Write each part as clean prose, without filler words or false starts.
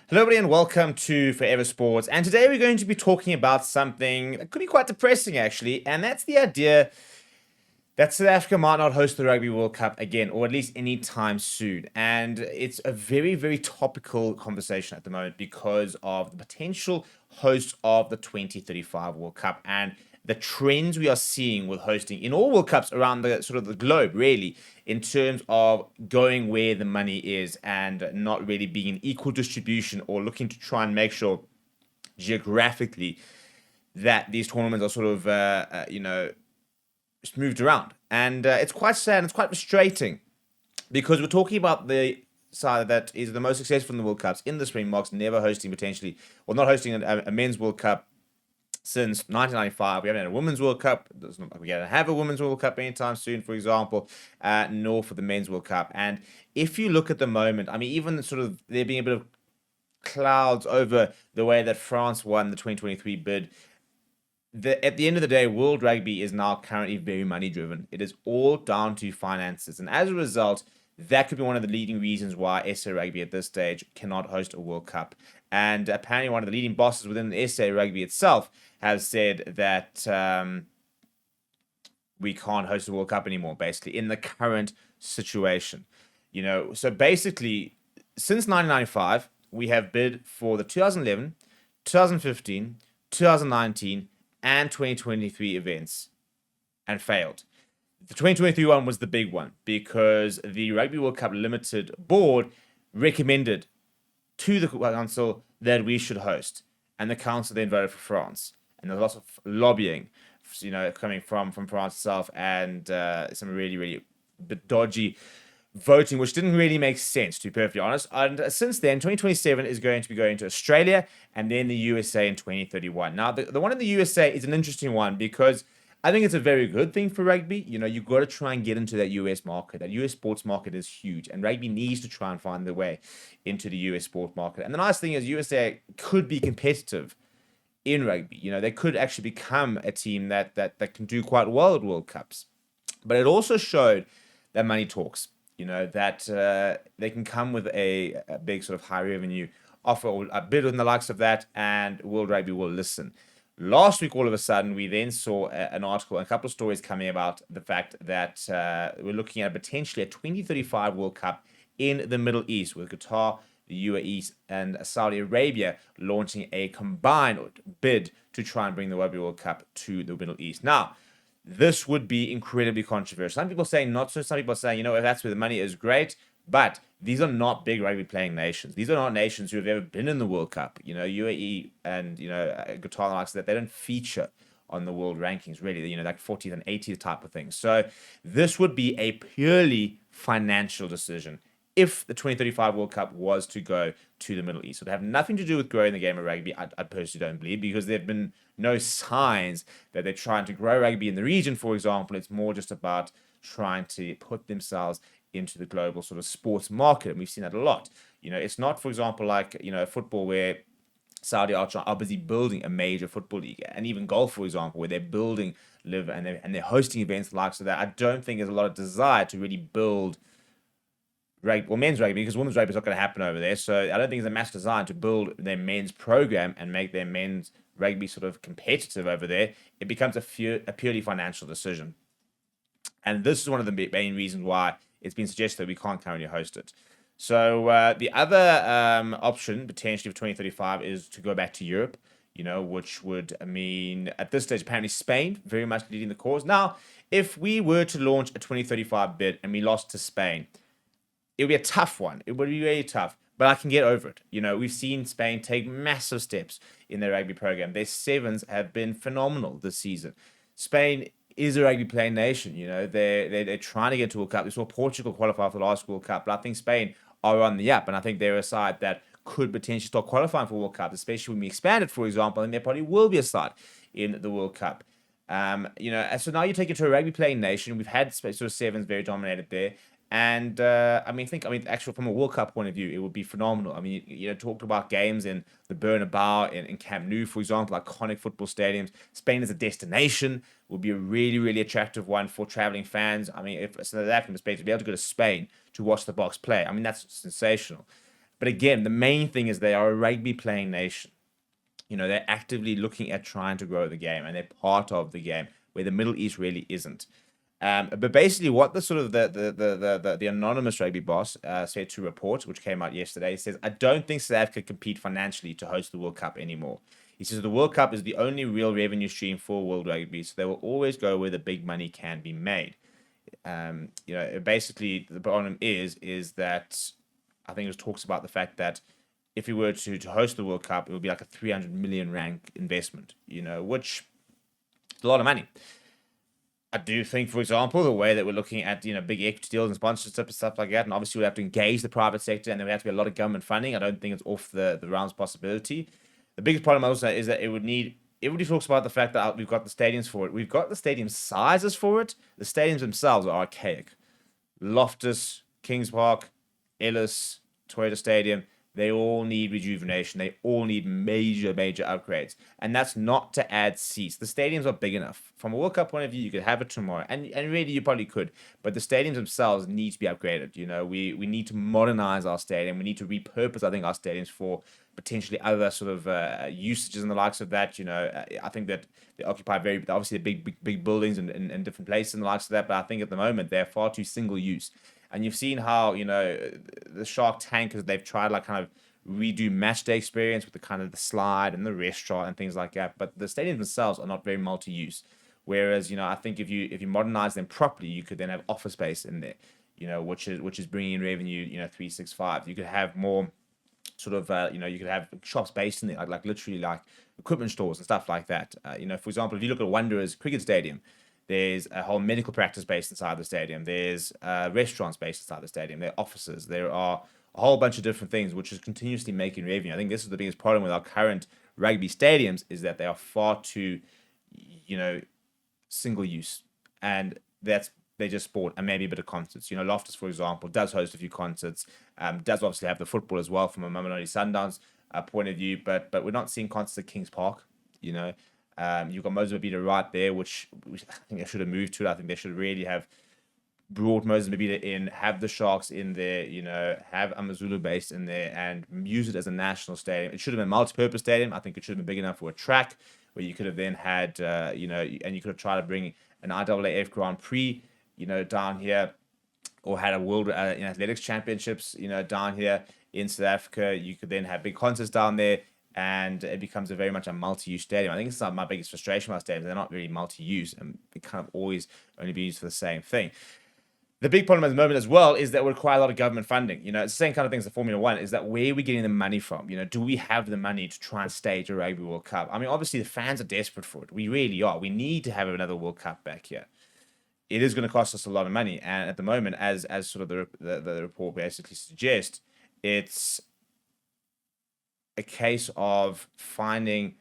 Hello, everybody, and welcome to Forever Sports. And today we're going to be talking about something that could be quite depressing, actually, and that's the idea that South Africa might not host the Rugby World Cup again, or at least anytime soon. And it's a very, very topical conversation at the moment because of the potential host of the 2035 World Cup and the trends we are seeing with hosting in all World Cups around the sort of the globe, really, in terms of going where the money is and not really being an equal distribution or looking to try and make sure geographically that these tournaments are sort of, just moved around. And it's quite sad and it's quite frustrating because we're talking about the side that is the most successful in the World Cups in the Springboks, never hosting potentially, or not hosting a men's World Cup since 1995. We haven't had a women's World Cup. It's not like we're going to have a women's World Cup anytime soon, for example, nor for the men's World Cup. And if you look at the moment, I mean, even sort of there being a bit of clouds over the way that France won the 2023 bid, at the end of the day, World Rugby is now currently very money driven. It is all down to finances. And as a result, that could be one of the leading reasons why SA Rugby at this stage cannot host a World Cup. And apparently, one of the leading bosses within the SA Rugby itself has said that we can't host a World Cup anymore, basically, in the current situation. So basically, since 1995, we have bid for the 2011, 2015, 2019, and 2023 events and failed. The 2023 one was the big one because the Rugby World Cup Limited board recommended to the council that we should host, and the council then voted for France. And there was lots of lobbying, coming from France itself and some really, really bit dodgy voting, which didn't really make sense, to be perfectly honest. And since then, 2027 is going to be going to Australia and then the USA in 2031. Now, the one in the USA is an interesting one because I think it's a very good thing for rugby. You've got to try and get into that US market. That US sports market is huge, and rugby needs to try and find their way into the US sports market. And the nice thing is, USA could be competitive in rugby. They could actually become a team that can do quite well at World Cups. But it also showed that money talks. That they can come with a big sort of high revenue offer or a bid on the likes of that, and World Rugby will listen. Last week, all of a sudden, we then saw an article and a couple of stories coming about the fact that we're looking at potentially a 2035 World Cup in the Middle East with Qatar, the UAE, and Saudi Arabia launching a combined bid to try and bring the Rugby World Cup to the Middle East. Now, this would be incredibly controversial. Some people saying not so. Some people saying, if that's where the money is, great. But these are not big rugby playing nations. These are not nations who have ever been in the World Cup. UAE and, Qatar and likes that, they don't feature on the world rankings, really, like 40th and 80th type of thing. So this would be a purely financial decision if the 2035 World Cup was to go to the Middle East. So it would have nothing to do with growing the game of rugby, I personally don't believe, because there have been no signs that they're trying to grow rugby in the region, for example. It's more just about trying to put themselves into the global sort of sports market, and we've seen that a lot. It's not, for example, like, football where Saudi are busy building a major football league, and even golf, for example, where they're building live and they're hosting events like so that. I don't think there's a lot of desire to really build rugby, well, men's rugby, because women's rugby is not going to happen over there. So I don't think there's a mass design to build their men's program and make their men's rugby sort of competitive over there. It becomes a purely financial decision. And this is one of the main reasons why it's been suggested that we can't currently host it. So the other option potentially for 2035 is to go back to Europe, which would mean at this stage, apparently Spain very much leading the cause. Now, if we were to launch a 2035 bid and we lost to Spain, it would be a tough one. It would be really tough, but I can get over it. We've seen Spain take massive steps in their rugby program. Their sevens have been phenomenal this season. Spain is a rugby playing nation. They're trying to get to World Cup. We saw Portugal qualify for the last World Cup, but I think Spain are on the up, and I think they're a side that could potentially start qualifying for World Cup, especially when we expand it, for example, and there probably will be a side in the World Cup. So now you take it to a rugby playing nation. We've had sort of sevens very dominated there. And actually, from a World Cup point of view, it would be phenomenal. I mean, talked about games in the Bernabeu, in Camp Nou, for example, iconic football stadiums. Spain as a destination would be a really, really attractive one for traveling fans. I mean, if South African perspective, to be able to go to Spain to watch the Box play, I mean, that's sensational. But again, the main thing is they are a rugby playing nation. They're actively looking at trying to grow the game, and they're part of the game where the Middle East really isn't. But basically, what the sort of the anonymous rugby boss said to Report, which came out yesterday, he says, "I don't think South Africa compete financially to host the World Cup anymore." He says the World Cup is the only real revenue stream for World Rugby, so they will always go where the big money can be made. Basically, the problem is that I think it talks about the fact that if we were to host the World Cup, it would be like a 300 million rand investment, which is a lot of money. I do think, for example, the way that we're looking at, big equity deals and sponsorships and stuff like that, and obviously we have to engage the private sector, and there would have to be a lot of government funding. I don't think it's off the realms possibility. The biggest problem also is that everybody talks about the fact that we've got the stadiums for it. We've got the stadium sizes for it. The stadiums themselves are archaic. Loftus, Kings Park, Ellis, Toyota Stadium, they all need rejuvenation. They all need major, major upgrades. And that's not to add seats. The stadiums are big enough. From a World Cup point of view, you could have it tomorrow. And really, you probably could. But the stadiums themselves need to be upgraded. We need to modernize our stadium. We need to repurpose, I think, our stadiums for potentially other sort of usages and the likes of that. I think that they occupy obviously big buildings and different places and the likes of that. But I think at the moment, they're far too single use. And you've seen how, the Shark Tank, they've tried like kind of redo match day experience with the kind of the slide and the restaurant and things like that. But the stadiums themselves are not very multi-use. Whereas, I think if you modernize them properly, you could then have office space in there, which is bringing in revenue, 365. You could have more sort of, you could have shops based in there, like literally like equipment stores and stuff like that. For example, if you look at Wanderers Cricket Stadium, there's a whole medical practice based inside the stadium. There's restaurants based inside the stadium. There are offices. There are a whole bunch of different things, which is continuously making revenue. I think this is the biggest problem with our current rugby stadiums is that they are far too, single use. And they just sport and maybe a bit of concerts. Loftus, for example, does host a few concerts. Does obviously have the football as well from a Mamelodi Sundowns point of view. But we're not seeing concerts at Kings Park, You've got Mozambique right there, which I think they should have moved to. I think they should really have brought Mozambique in, have the Sharks in there, have Amazulu based in there, and use it as a national stadium. It should have been a multi-purpose stadium. I think it should have been big enough for a track where you could have then had, and you could have tried to bring an IAAF Grand Prix, down here, or had a World Athletics Championships, down here in South Africa. You could then have big concerts down there, and it becomes very much a multi-use stadium. I think it's my biggest frustration with stadiums. They're not really multi-use, and they kind of always only be used for the same thing. The big problem at the moment as well is that we require a lot of government funding. It's the same kind of things as Formula One, is that where are we getting the money from? Do we have the money to try and stage a Rugby World Cup? I mean, obviously the fans are desperate for it. We really are. We need to have another World Cup back here. It is going to cost us a lot of money. And at the moment, as sort of the report basically suggests, it's a case of finding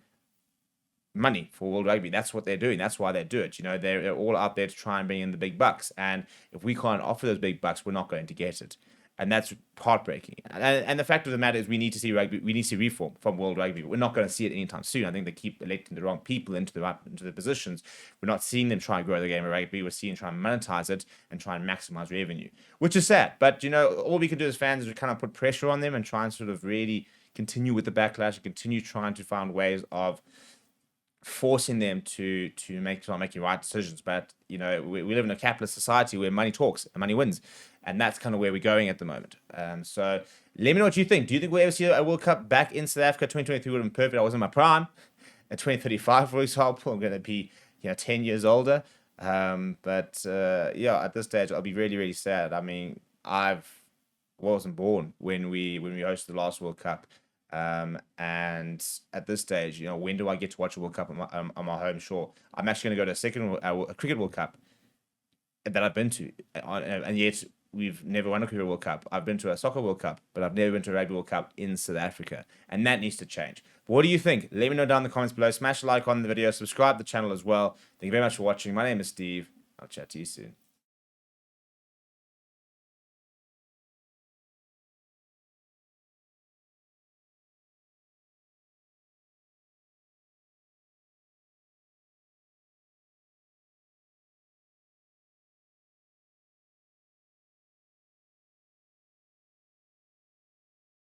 money for World Rugby. That's what they're doing. That's why they do it. They're all out there to try and bring in the big bucks. And if we can't offer those big bucks, we're not going to get it. And that's heartbreaking. And the fact of the matter is we need to see rugby. We need to see reform from World Rugby. We're not going to see it anytime soon. I think they keep electing the wrong people into the positions. We're not seeing them try and grow the game of rugby. We're seeing them try and monetize it and try and maximize revenue, which is sad. But, all we can do as fans is we kind of put pressure on them and try and sort of really continue with the backlash and continue trying to find ways of forcing them to start making right decisions. But we live in a capitalist society where money talks and money wins, and that's kind of where we're going at the moment. So let me know what you think. Do you think we'll ever see a World Cup back in South Africa? 2023 would have been perfect. I was in my prime. At 2035, for example, I'm going to be 10 years older. But at this stage, I'll be really, really sad. I mean, wasn't born when we hosted the last World Cup. And at this stage, when do I get to watch a World Cup on my home shore? I'm actually going to go to a second a Cricket World Cup that I've been to, and yet we've never won a Cricket World Cup. I've been to a Soccer World Cup, but I've never been to a Rugby World Cup in South Africa, and that needs to change. But what do you think? Let me know down in the comments below. Smash a like on the video, subscribe to the channel as well. Thank you very much for watching. My name is Steve. I'll chat to you soon.